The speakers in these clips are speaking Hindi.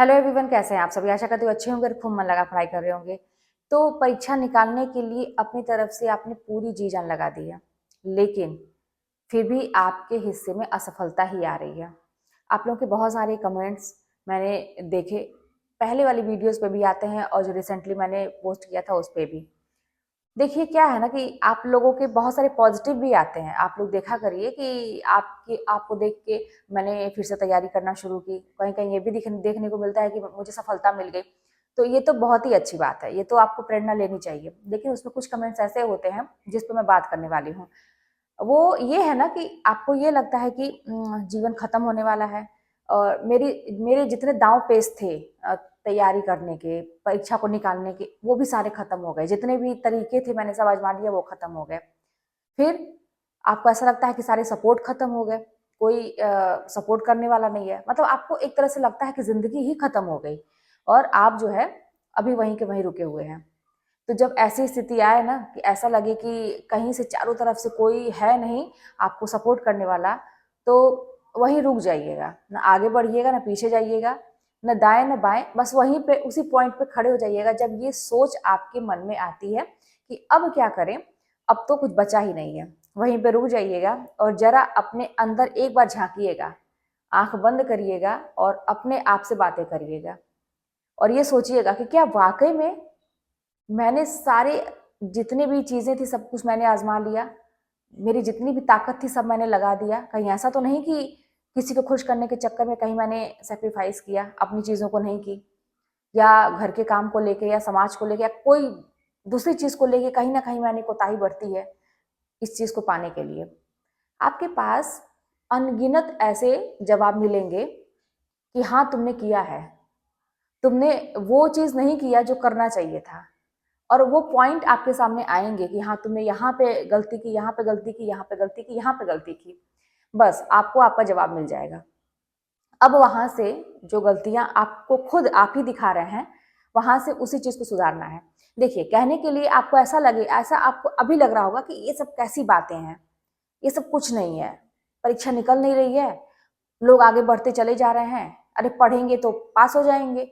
हेलो एवरीवन, कैसे हैं आप सभी। आशा करती हूँ अच्छे होंगे और खूब मन लगा पढ़ाई कर रहे होंगे। तो परीक्षा निकालने के लिए अपनी तरफ से आपने पूरी जी जान लगा दी है, लेकिन फिर भी आपके हिस्से में असफलता ही आ रही है। आप लोगों के बहुत सारे कमेंट्स मैंने देखे, पहले वाली वीडियोस पे भी आते हैं और जो रिसेंटली मैंने पोस्ट किया था उस पे भी। देखिए क्या है ना कि आप लोगों के बहुत सारे पॉजिटिव भी आते हैं। आप लोग देखा करिए कि आपको देख के मैंने फिर से तैयारी करना शुरू की। कहीं कहीं ये भी देखने को मिलता है कि मुझे सफलता मिल गई। तो ये तो बहुत ही अच्छी बात है, ये तो आपको प्रेरणा लेनी चाहिए। लेकिन उसमें कुछ कमेंट्स ऐसे होते हैं जिस पे मैं बात करने वाली हूँ। वो ये है ना कि आपको ये लगता है कि जीवन खत्म होने वाला है। और मेरे जितने दांव पेच थे तैयारी करने के, परीक्षा को निकालने के, वो भी सारे खत्म हो गए। जितने भी तरीके थे मैंने सब आजमा लिया, वो खत्म हो गए। फिर आपको ऐसा लगता है कि सारे सपोर्ट खत्म हो गए, कोई सपोर्ट करने वाला नहीं है। मतलब आपको एक तरह से लगता है कि जिंदगी ही खत्म हो गई और आप जो है अभी वहीं के वहीं रुके हुए हैं। तो जब ऐसी स्थिति आए ना कि ऐसा लगे कि कहीं से चारों तरफ से कोई है नहीं आपको सपोर्ट करने वाला, तो वहीं रुक जाइएगा। ना आगे बढ़िएगा, ना पीछे जाइएगा, न दाएं न बाएं, बस वहीं पे उसी पॉइंट पे खड़े हो जाइएगा। जब ये सोच आपके मन में आती है कि अब क्या करें, अब तो कुछ बचा ही नहीं है, वहीं पे रुक जाइएगा और जरा अपने अंदर एक बार झांकिएगा, आंख बंद करिएगा और अपने आप से बातें करिएगा। और ये सोचिएगा कि क्या वाकई में मैंने सारे जितनी भी चीजें थी सब कुछ मैंने आजमा लिया, मेरी जितनी भी ताकत थी सब मैंने लगा दिया। कहीं ऐसा तो नहीं कि किसी को खुश करने के चक्कर में कहीं मैंने सेक्रीफाइस किया, अपनी चीजों को नहीं की, या घर के काम को लेके या समाज को लेके या कोई दूसरी चीज को लेके कहीं ना कहीं मैंने कोताही बरती है इस चीज को पाने के लिए। आपके पास अनगिनत ऐसे जवाब मिलेंगे कि हाँ तुमने किया है, तुमने वो चीज नहीं किया जो करना चाहिए था। और वो पॉइंट आपके सामने आएंगे कि हाँ तुमने यहाँ पे गलती की, यहाँ पे गलती की, यहाँ पे गलती की, यहाँ पे गलती की। बस आपको आपका जवाब मिल जाएगा। अब वहां से जो गलतियां आपको खुद आप ही दिखा रहे हैं, वहां से उसी चीज को सुधारना है। देखिए, कहने के लिए आपको ऐसा लगे, ऐसा आपको अभी लग रहा होगा कि ये सब कैसी बातें हैं, ये सब कुछ नहीं है, परीक्षा निकल नहीं रही है, लोग आगे बढ़ते चले जा रहे हैं, अरे पढ़ेंगे तो पास हो जाएंगे,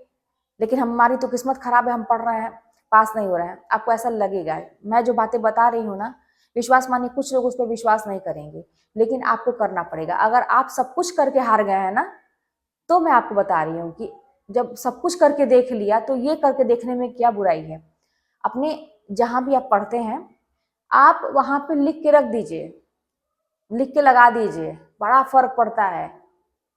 लेकिन हमारी तो किस्मत खराब है, हम पढ़ रहे हैं पास नहीं हो रहे हैं। आपको ऐसा लगेगा। मैं जो बातें बता रही हूँ ना, विश्वास मानिए कुछ लोग उस पर विश्वास नहीं करेंगे, लेकिन आपको करना पड़ेगा। अगर आप सब कुछ करके हार गए हैं ना, तो मैं आपको बता रही हूँ कि जब सब कुछ करके देख लिया तो ये करके देखने में क्या बुराई है। अपने जहां भी आप पढ़ते हैं, आप वहां पे लिख के रख दीजिए, लिख के लगा दीजिए। बड़ा फर्क पड़ता है।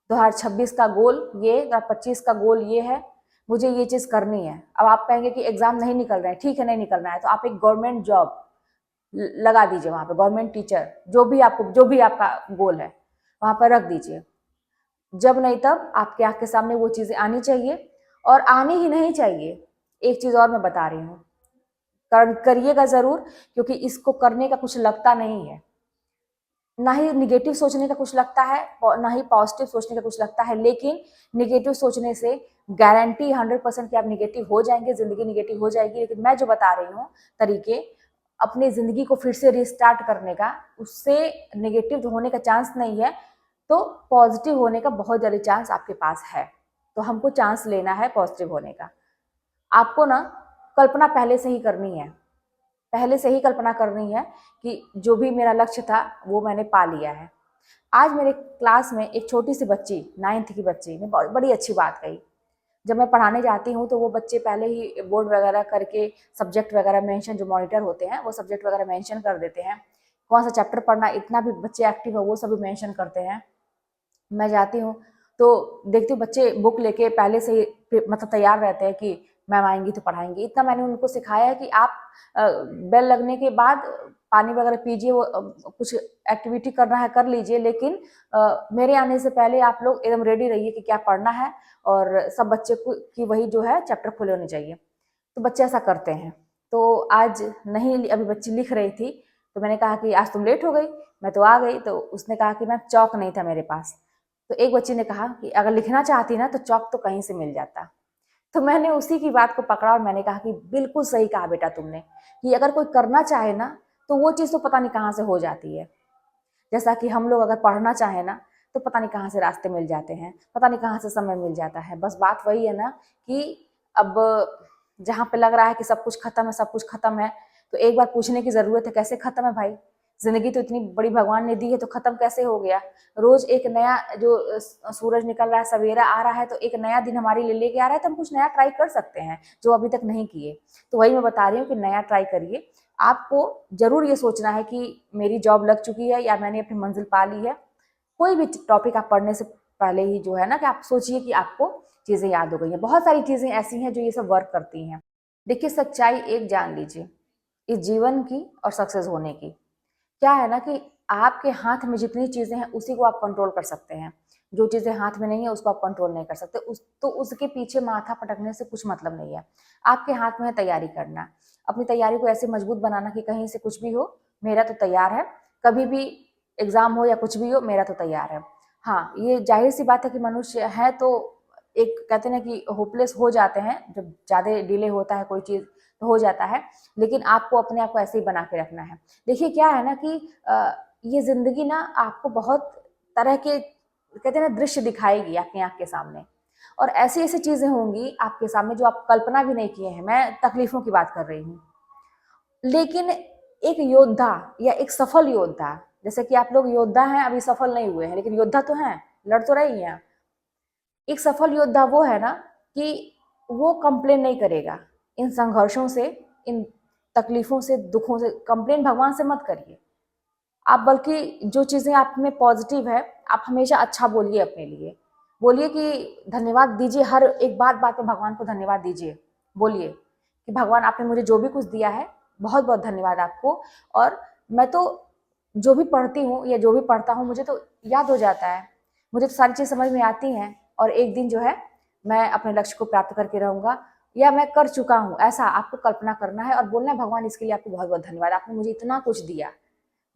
2026 का गोल ये, 2025 का गोल ये है, मुझे ये चीज करनी है। अब आप कहेंगे कि एग्जाम नहीं निकल रहे हैं, ठीक है नहीं निकलना है तो आप एक गवर्नमेंट जॉब लगा दीजिए, वहां पे गवर्नमेंट टीचर, जो भी आपका गोल है वहां पर रख दीजिए। जब नहीं तब आपके आंख के सामने वो चीजें आनी चाहिए, और आनी ही नहीं चाहिए। एक चीज और मैं बता रही हूँ, करिएगा जरूर, क्योंकि इसको करने का कुछ लगता नहीं है। ना ही निगेटिव सोचने का कुछ लगता है, ना ही पॉजिटिव सोचने का कुछ लगता है। लेकिन निगेटिव सोचने से गारंटी 100% कि आप निगेटिव हो जाएंगे, जिंदगी निगेटिव हो जाएगी। लेकिन मैं जो बता रही हूँ तरीके अपनी जिंदगी को फिर से रिस्टार्ट करने का, उससे निगेटिव होने का चांस नहीं है, तो पॉजिटिव होने का बहुत ज्यादा चांस आपके पास है। तो हमको चांस लेना है पॉजिटिव होने का। आपको ना कल्पना पहले से ही करनी है, पहले से ही कल्पना करनी है कि जो भी मेरा लक्ष्य था वो मैंने पा लिया है। आज मेरे क्लास में एक छोटी सी बच्ची, 9th की बच्ची ने बड़ी अच्छी बात कही। जब मैं पढ़ाने जाती हूँ तो वो बच्चे पहले ही बोर्ड वगैरह करके सब्जेक्ट वगैरह मेंशन, जो मॉनिटर होते हैं वो सब्जेक्ट वगैरह मेंशन कर देते हैं, कौन सा चैप्टर पढ़ना, इतना भी बच्चे एक्टिव है वो सभी मेंशन करते हैं। मैं जाती हूँ तो देखती हूँ बच्चे बुक लेके पहले से ही मतलब तैयार रहते हैं कि मैम आएंगी तो पढ़ाएंगी। इतना मैंने उनको सिखाया है कि आप बेल लगने के बाद पानी वगैरह पीजिए, वो कुछ एक्टिविटी करना है कर लीजिए, लेकिन मेरे आने से पहले आप लोग एकदम रेडी रहिए कि क्या पढ़ना है, और सब बच्चे को की वही जो है चैप्टर खुले होने चाहिए। तो बच्चे ऐसा करते हैं। तो आज नहीं, अभी बच्ची लिख रही थी तो मैंने कहा कि आज तुम लेट हो गई। मैं तो आ गई। तो उसने कहा कि मैम चौक नहीं था मेरे पास। तो एक बच्ची ने कहा कि अगर लिखना चाहती ना तो चौक तो कहीं से मिल जाता। तो मैंने उसी की बात को पकड़ा और मैंने कहा कि बिल्कुल सही कहा बेटा तुमने, कि अगर कोई करना चाहे ना तो वो चीज़ तो पता नहीं कहाँ से हो जाती है। जैसा कि हम लोग अगर पढ़ना चाहे ना तो पता नहीं कहाँ से रास्ते मिल जाते हैं, पता नहीं कहाँ से समय मिल जाता है। बस बात वही है ना कि अब जहाँ पे लग रहा है कि सब कुछ खत्म है, सब कुछ खत्म है, तो एक बार पूछने की जरूरत है, कैसे खत्म है भाई? जिंदगी तो इतनी बड़ी भगवान ने दी है, तो खत्म कैसे हो गया? रोज एक नया जो सूरज निकल रहा है, सवेरा आ रहा है, तो एक नया दिन हमारे लिए लेके आ रहा है, तो हम कुछ नया ट्राई कर सकते हैं जो अभी तक नहीं किए। तो वही मैं बता रही हूँ कि नया ट्राई करिए। आपको जरूर ये सोचना है कि मेरी जॉब लग चुकी है या मैंने अपनी मंजिल पा ली है। कोई भी टॉपिक आप पढ़ने से पहले ही जो है ना कि आप सोचिए कि आपको चीजें याद हो गई हैं। बहुत सारी चीजें ऐसी हैं जो ये सब वर्क करती हैं। देखिए, सच्चाई एक जान लीजिए इस जीवन की और सक्सेस होने की, क्या है ना कि आपके हाथ में जितनी चीजें हैं उसी को आप कंट्रोल कर सकते हैं। जो चीजें हाथ में नहीं है उसको आप कंट्रोल नहीं कर सकते। तो उसके पीछे माथा पटकने से कुछ मतलब नहीं है। आपके हाथ में है तैयारी करना, अपनी तैयारी को ऐसे मजबूत बनाना कि कहीं से कुछ भी हो मेरा तो तैयार है, कभी भी एग्जाम हो या कुछ भी हो मेरा तो तैयार है। हाँ, ये जाहिर सी बात है कि मनुष्य है तो एक कहते हैं कि होपलेस हो जाते हैं, जब ज्यादा डिले होता है कोई चीज तो हो जाता है, लेकिन आपको अपने आप को ऐसे ही बना के रखना है। देखिए क्या है ना कि ये जिंदगी ना आपको बहुत तरह के कहते हैं ना दृश्य दिखाएगी आपकी आंख के सामने, और ऐसी ऐसी चीजें होंगी आपके सामने जो आप कल्पना भी नहीं किए हैं। मैं तकलीफों की बात कर रही हूँ, लेकिन एक योद्धा या एक सफल योद्धा, जैसे कि आप लोग योद्धा हैं अभी सफल नहीं हुए हैं लेकिन योद्धा तो हैं, लड़ तो रही हैं। एक सफल योद्धा वो है ना कि वो कंप्लेन नहीं करेगा इन संघर्षों से, इन तकलीफों से, दुखों से। कंप्लेन भगवान से मत करिए आप, बल्कि जो चीजें आप में पॉजिटिव है आप हमेशा अच्छा बोलिए अपने लिए। बोलिए कि धन्यवाद दीजिए, हर एक बात बात पे भगवान को धन्यवाद दीजिए। बोलिए कि भगवान आपने मुझे जो भी कुछ दिया है बहुत बहुत धन्यवाद आपको। और मैं तो जो भी पढ़ती हूँ या जो भी पढ़ता हूँ मुझे तो याद हो जाता है, मुझे तो सारी चीज समझ में आती हैं, और एक दिन जो है मैं अपने लक्ष्य को प्राप्त करके रहूंगा या मैं कर चुका हूँ, ऐसा आपको कल्पना करना है और बोलना है भगवान इसके लिए आपको बहुत बहुत धन्यवाद, आपने मुझे इतना कुछ दिया,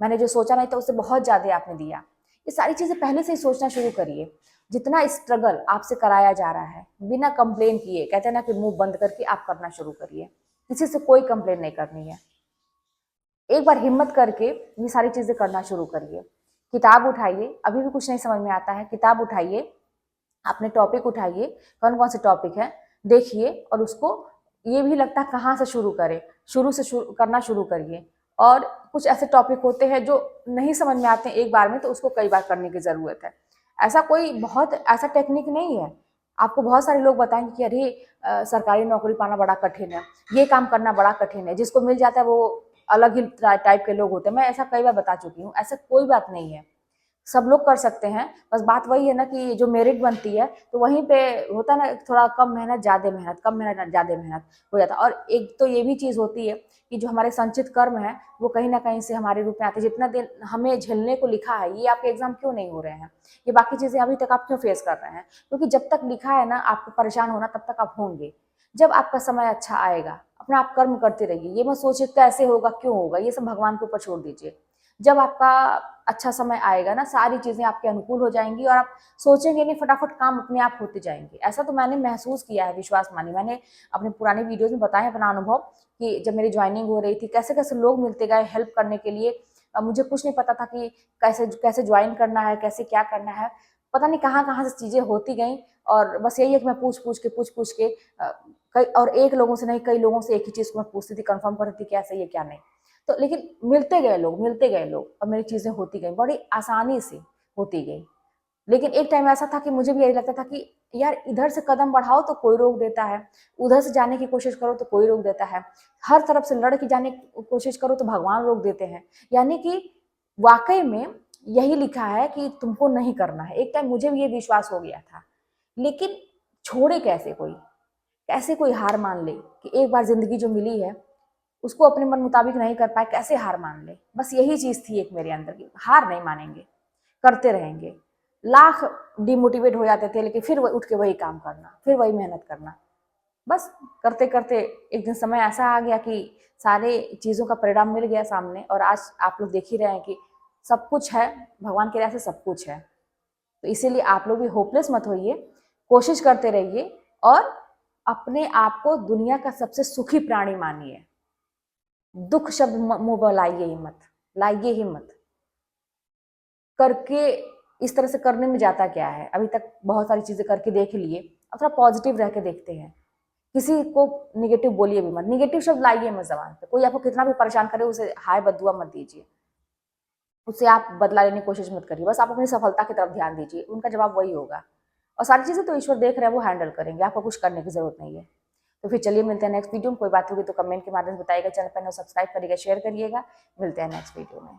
मैंने जो सोचा नहीं था उससे बहुत ज्यादा आपने दिया। ये सारी चीजें पहले से ही सोचना शुरू करिए। जितना स्ट्रगल आपसे कराया जा रहा है बिना कंप्लेन किए, कहते हैं ना कि मुंह बंद करके आप करना शुरू करिए। किसी से कोई कंप्लेन नहीं करनी है। एक बार हिम्मत करके ये सारी चीजें करना शुरू करिए। किताब उठाइए, अभी भी कुछ नहीं समझ में आता है, किताब उठाइए, अपने टॉपिक उठाइए, कौन कौन से टॉपिक है देखिए, और उसको ये भी लगता है कहाँ से शुरू करें, शुरू से करना शुरू करिए। और कुछ ऐसे टॉपिक होते हैं जो नहीं समझ में आते हैं एक बार में, तो उसको कई बार करने की जरूरत है। ऐसा कोई बहुत ऐसा टेक्निक नहीं है। आपको बहुत सारे लोग बताएंगे कि अरे सरकारी नौकरी पाना बड़ा कठिन है, ये काम करना बड़ा कठिन है, जिसको मिल जाता है वो अलग ही टाइप के लोग होते हैं। मैं ऐसा कई बार बता चुकी हूँ, ऐसा कोई बात नहीं है, सब लोग कर सकते हैं। बस बात वही है ना कि जो मेरिट बनती है तो वहीं पे होता है ना, थोड़ा कम मेहनत ज्यादा मेहनत, कम मेहनत ज्यादा मेहनत हो जाता है। और एक तो ये भी चीज होती है कि जो हमारे संचित कर्म है वो कहीं ना कहीं से हमारे रूप में आते हैं। जितना दिन हमें झेलने को लिखा है, ये आपके एग्जाम क्यों नहीं हो रहे हैं, ये बाकी चीजें अभी तक आप क्यों फेस कर रहे हैं? क्योंकि जब तक लिखा है ना आपको परेशान होना, तब तक आप होंगे। जब आपका समय अच्छा आएगा अपना आप कर्म करते रहिए, ये मत सोचिए कैसे होगा क्यों होगा, ये सब भगवान के ऊपर छोड़ दीजिए। जब आपका अच्छा समय आएगा ना सारी चीजें आपके अनुकूल हो जाएंगी और आप सोचेंगे नहीं, फटाफट काम अपने आप होते जाएंगे। ऐसा तो मैंने महसूस किया है, विश्वास मानिए। मैंने अपने पुराने वीडियोस में बताया अपना अनुभव कि जब मेरी ज्वाइनिंग हो रही थी कैसे कैसे लोग मिलते गए हेल्प करने के लिए। मुझे कुछ नहीं पता था कि कैसे कैसे ज्वाइन करना है, कैसे क्या करना है, पता नहीं कहाँ कहाँ से चीजें होती गई। और बस यही है कि मैं पूछ पूछ के कई, और एक लोगों से नहीं कई लोगों से एक ही चीज को मैं पूछती थी, कंफर्म करती थी क्या सही है क्या नहीं। तो लेकिन मिलते गए लोग और मेरी चीजें होती गई, बड़ी आसानी से होती गई। लेकिन एक टाइम ऐसा था कि मुझे भी यही लगता था कि यार इधर से कदम बढ़ाओ तो कोई रोक देता है, उधर से जाने की कोशिश करो तो कोई रोक देता है, हर तरफ से लड़ के जाने की कोशिश करो तो भगवान रोक देते हैं। यानी कि वाकई में यही लिखा है कि तुमको नहीं करना है। एक टाइम मुझे भी ये विश्वास हो गया था, लेकिन छोड़े कैसे कोई, कैसे कोई हार मान ले कि एक बार जिंदगी जो मिली है उसको अपने मन मुताबिक नहीं कर पाए, कैसे हार मान ले। बस यही चीज थी एक मेरे अंदर की, हार नहीं मानेंगे, करते रहेंगे। लाख डिमोटिवेट हो जाते थे लेकिन फिर उठ के वही काम करना, फिर वही मेहनत करना। बस करते करते एक दिन समय ऐसा आ गया कि सारे चीजों का परिणाम मिल गया सामने, और आज आप लोग देख ही रहे हैं कि सब कुछ है, भगवान के दया से सब कुछ है। तो इसीलिए आप लोग भी होपलेस मत होइए, कोशिश करते रहिए और अपने आप को दुनिया का सबसे सुखी प्राणी मानिए। दुख शब्द मुंह पर लाइए ही मत, लाइए ही मत। करके इस तरह से करने में जाता क्या है, अभी तक बहुत सारी चीज़ें करके देख लिए, अब थोड़ा पॉजिटिव रह के देखते हैं। किसी को निगेटिव बोलिए भी मत, निगेटिव शब्द लाइए मत ज़बान पे। कोई आपको कितना भी परेशान करे उसे हाय बददुआ मत दीजिए, उससे आप बदला लेने की कोशिश मत करिए। बस आप अपनी सफलता की तरफ ध्यान दीजिए, उनका जवाब वही होगा। और सारी चीज़ें तो ईश्वर देख रहे हैं, वो हैंडल करेंगे, आपको कुछ करने की ज़रूरत नहीं है। तो फिर चलिए मिलते हैं नेक्स्ट वीडियो में। कोई बात होगी तो कमेंट के माध्यम से बताइएगा, चैनल पर सब्सक्राइब करिएगा, शेयर करिएगा। मिलते हैं नेक्स्ट वीडियो में।